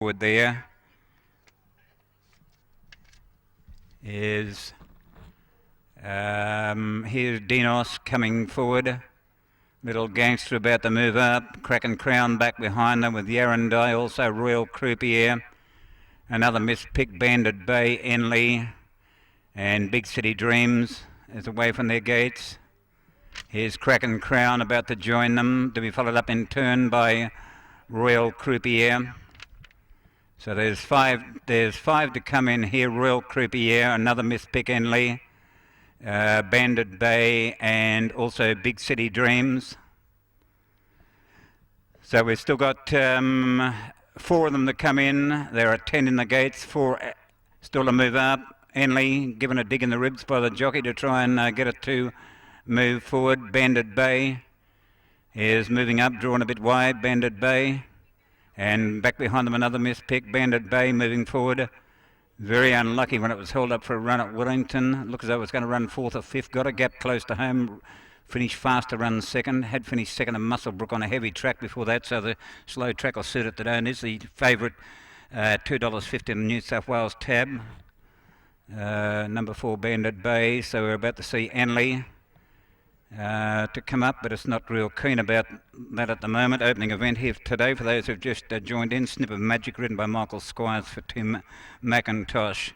Forward there is here's Dinos coming forward. Little Gangster about to move up. Kraken Crown back behind them with Yarrandai, also Royal Croupier. Another mispick, Banded Bay, Enley, and Big City Dreams is away from their gates. Here's Kraken Crown about to join them, to be followed up in turn by Royal Croupier. So there's five to come in here. Royal Croupier, another mispick, Enley, Banded Bay, and also Big City Dreams. So we've still got 4 of them to come in. There are 10 in the gates, 4 still to move up. Enley given a dig in the ribs by the jockey to try and get it to move forward. Banded Bay is moving up, drawn a bit wide. Banded Bay, and back behind them another mispick. Banded Bay moving forward. Very unlucky when it was held up for a run at Wellington. Looked as though it was going to run 4th or 5th. Got a gap close to home. Finished fast to run 2nd. Had finished 2nd at Muswellbrook on a heavy track before that, so the slow track will suit it today. And is the favourite, $2.50 in the New South Wales tab. Number 4, Banded Bay. So we're about to see Enley to come up, but it's not real keen about that at the moment. Opening event here today for those who've just joined in. Snip of Magic ridden by Michael Squires for Tim McIntosh.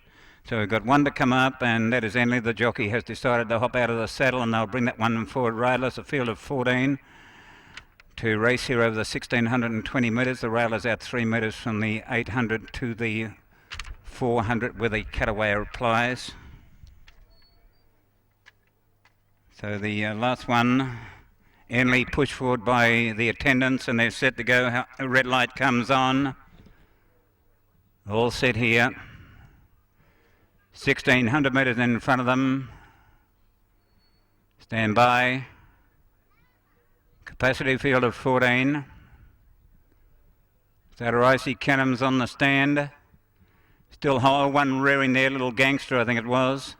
So we've got 1 to come up, and that is Enley. The jockey has decided to hop out of the saddle, and they'll bring that one forward railers, a field of 14 to race here over the 1620 metres. The railers out 3 metres from the 800 to the 400 where the cutaway applies. So the last one, Enley pushed forward by the attendants, and they're set to go. A red light comes on. All set here. 1600 metres in front of them. Stand by. Capacity field of 14. So Icy Cannons on the stand. Still high, 1 rearing there, Little Gangster I think it was.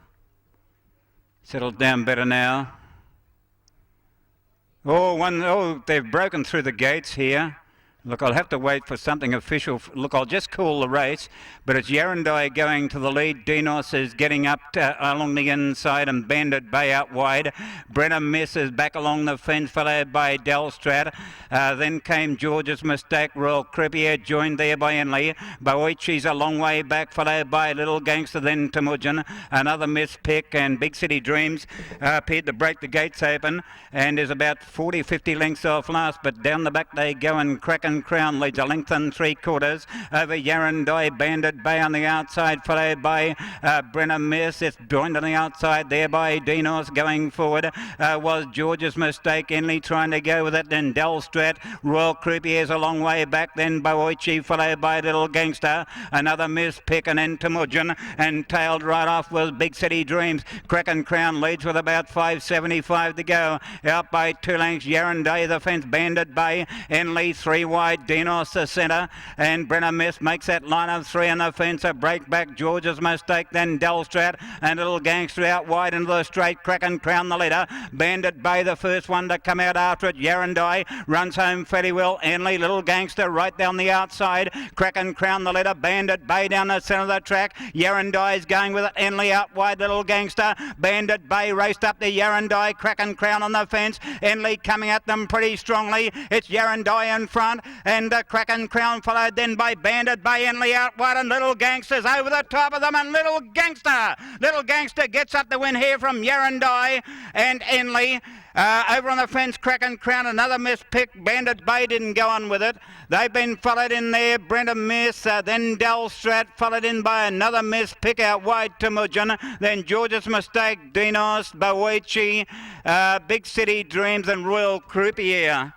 Settled down better now. Oh, they've broken through the gates here. Look, I'll have to wait for something official. Look, I'll just call the race, but it's Yarrandai going to the lead. Dinos is getting up along the inside, and Banded Bay out wide. Brenham Miss is back along the fence, followed by Delstrat. Then came George's Mistake. Royal Croupier joined there by Enley. Boichi's a long way back, followed by Little Gangster, then Temujin. Another miss pick, and Big City Dreams appeared to break the gates open, and is about 40-50 lengths off last, but down the back they go, and Kraken Crown leads a length and 3/4 over Yarrandai. Banded Bay on the outside, followed by Brenham Miss. It's joined on the outside there by Dinos. Going forward was George's Mistake. Enley trying to go with it, then Delstrat. Royal Croupier's a long way back, then Boichi, followed by Little Gangster. Another miss pick, and then Temujin, and tailed right off was Big City Dreams. Kraken Crown leads with about 5.75 to go. Out by 2 lengths, Yarrandai the fence. Banded Bay, Enley 3 wide. Dinos the centre, and Brenham Miss makes that line of 3 on the fence. A break back, George's Mistake, then Delstrat, and Little Gangster out wide into the straight. Kraken Crown the leader. Banded Bay the first one to come out after it. Yarrandai runs home fairly well. Enley, Little Gangster right down the outside. Kraken Crown the leader. Banded Bay down the centre of the track. Yarrandai is going with it. Enley out wide. Little Gangster. Banded Bay raced up to Yarrandai. Kraken Crown on the fence. Enley coming at them pretty strongly. It's Yarrandai in front, and Kraken Crown followed then by Banded Bay. Enley out wide, and Little Gangster's over the top of them, and Little Gangster gets up the win here from Yarrandai and Enley. Over on the fence, Kraken Crown, another miss pick. Banded Bay didn't go on with it. They've been followed in there. Brenham Miss, then Delstrat, followed in by another miss pick out wide, Temujin. Then George's Mistake, Dinos, Boichi, Big City Dreams, and Royal Croupier.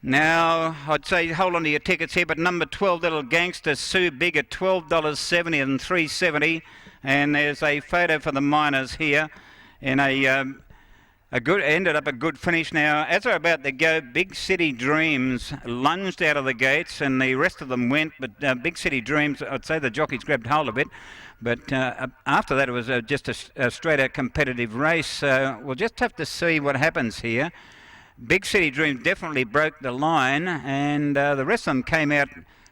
Now, I'd say hold on to your tickets here, but number 12, Little Gangster, Sue Big at $12.70 and $3.70. And there's a photo for the miners here in ended up a good finish. Now, as they're about to go, Big City Dreams lunged out of the gates, and the rest of them went, but Big City Dreams, I'd say the jockeys grabbed hold of it. But after that, it was just a straight-out competitive race. We'll just have to see what happens here. Big City Dreams definitely broke the line, and the rest of them came out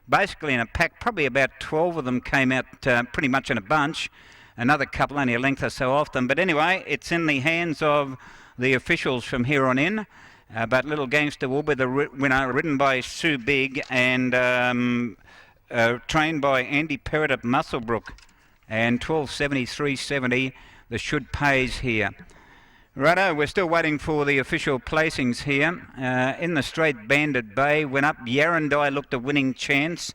basically in a pack. Probably about 12 of them came out pretty much in a bunch. Another couple only a length or so off them. But anyway, it's in the hands of the officials from here on in. But Little Gangster will be the winner, ridden by Sue Big and trained by Andy Perrott at Muswellbrook. And 12.73.70, the should pays here. Righto, we're still waiting for the official placings here. In the straight, Banded Bay went up. Yarrandai looked a winning chance.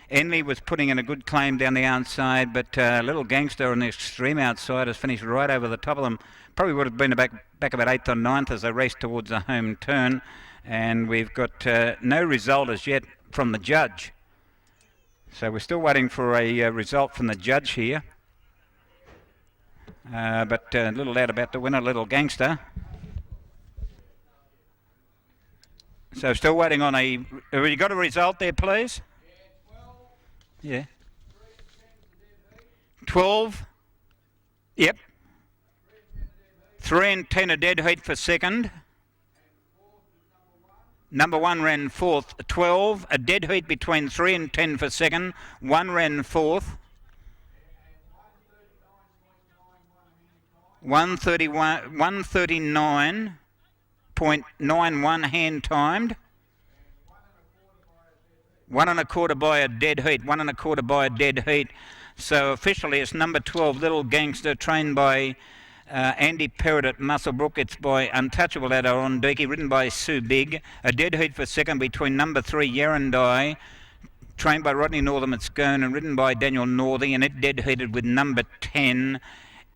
Enley was putting in a good claim down the outside, but Little Gangster on the extreme outside has finished right over the top of them. Probably would have been back about 8th or 9th as they raced towards the home turn. And we've got no result as yet from the judge. So we're still waiting for a result from the judge here. But a little loud about the winner, Little Gangster. So still waiting on a... Have you got a result there, please? Yeah. 12. Yep. 3 and 10 a dead heat for second. Number 1 ran fourth. 12 a dead heat between 3 and 10 for second. 1 ran fourth. 139.91 hand timed. 1 1/4 by a dead heat. 1 1/4 by a dead heat. So officially it's number 12, Little Gangster, trained by Andy Perrott at Muswellbrook. It's by Untouchable at Arondiki, ridden by Sue Big. A dead heat for second between number 3, Yarrandai, trained by Rodney Northam at Scone and ridden by Daniel Northey, and it dead heated with number 10,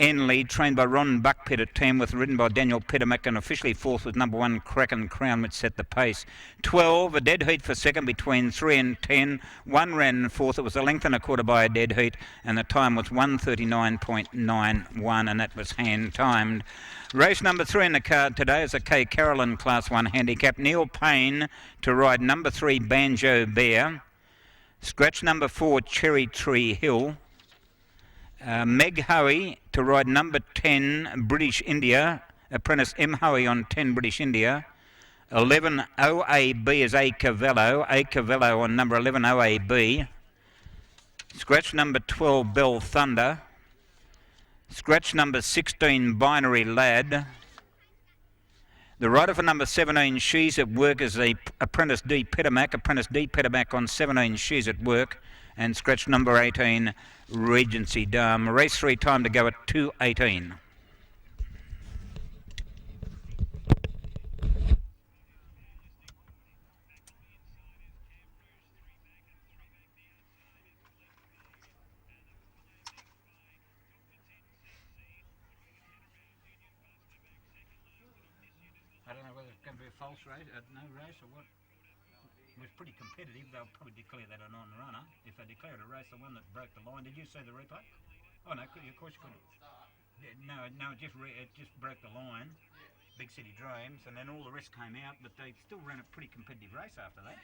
Enley, trained by Ron Buckpitt at Tamworth, ridden by Daniel Pittermack, and officially fourth with number 1, Kraken Crown, which set the pace. 12, a dead heat for second between 3 and 10. 1 ran fourth. It was a length and a quarter by a dead heat, and the time was 1:39.91, and that was hand timed. Race number 3 in the card today is a K Carolyn Class 1 handicap. Neil Payne to ride number 3, Banjo Bear. Scratch number 4, Cherry Tree Hill. Meg Hoey to ride number 10, British India. Apprentice M. Hoey on 10, British India. 11, OAB is A Cavallo. A Cavallo on number 11, OAB. Scratch number 12, Bell Thunder. Scratch number 16, Binary Lad. The rider for number 17, She's at Work, is the Apprentice D. Pittermack. Apprentice D. Pittermack on 17, She's at Work. And scratch number 18, Regency Dam. Race 3, time to go at 2:18. I don't know whether it's going to be a false race, no race or what. It was pretty competitive. They'll probably declare that a non-runner. If they declared a race, the one that broke the line. Did you see the replay? Oh no, of course you couldn't. No, it just broke the line. Big City Dreams, and then all the rest came out, but they still ran a pretty competitive race after that.